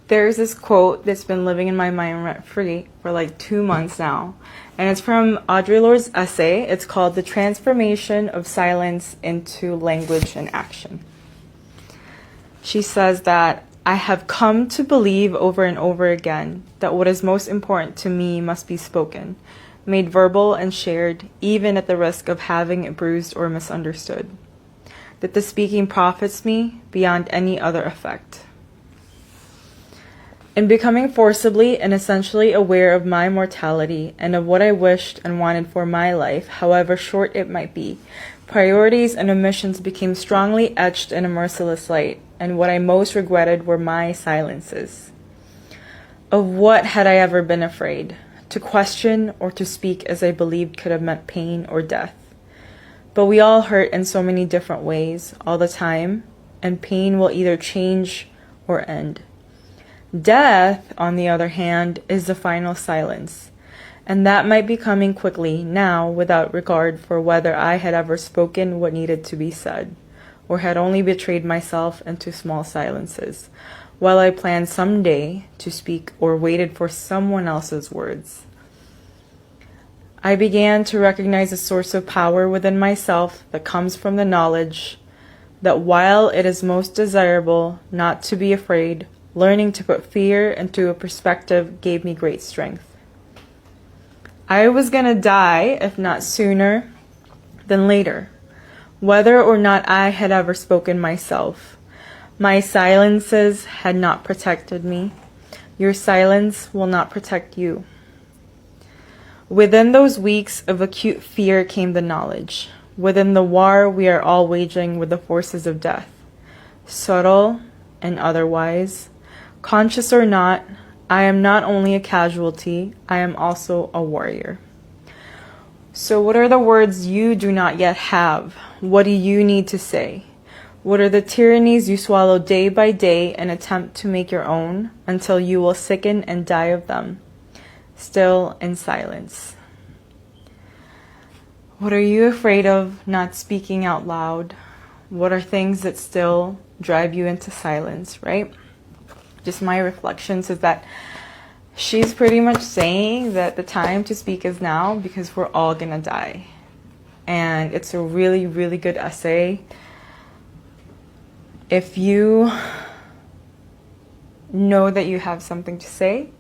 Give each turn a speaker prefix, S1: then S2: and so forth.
S1: There's this quote that's been living in my mind rent-free for like 2 months now. And it's from Audre Lorde's essay. It's called The Transformation of Silence into Language and Action. She says that I have come to believe over and over again that what is most important to me must be spoken, made verbal and shared, even at the risk of having it bruised or misunderstood. That the speaking profits me beyond any other effect. In becoming forcibly and essentially aware of my mortality and of what I wished and wanted for my life, however short it might be, priorities and omissions became strongly etched in a merciless light, and what I most regretted were my silences. Of what had I ever been afraid? To question or to speak as I believed could have meant pain or death. But we all hurt in so many different ways all the time, and pain will either change or end. Death, on the other hand, is the final silence, and that might be coming quickly now without regard for whether I had ever spoken what needed to be said, or had only betrayed myself into small silences, while I planned someday to speak or waited for someone else's words. I began to recognize a source of power within myself that comes from the knowledge that while it is most desirable not to be afraid, learning to put fear into a perspective gave me great strength. I was going to die, if not sooner than later, whether or not I had ever spoken myself. My silences had not protected me. Your silence will not protect you. Within those weeks of acute fear came the knowledge. Within the war we are all waging with the forces of death, subtle and otherwise, conscious or not, I am not only a casualty, I am also a warrior. So what are the words you do not yet have? What do you need to say? What are the tyrannies you swallow day by day and attempt to make your own until you will sicken and die of them, still in silence? What are you afraid of not speaking out loud? What are things that still drive you into silence, right? Just my reflections is that she's pretty much saying that the time to speak is now because we're all gonna die. And it's a really, really good essay. If you know that you have something to say,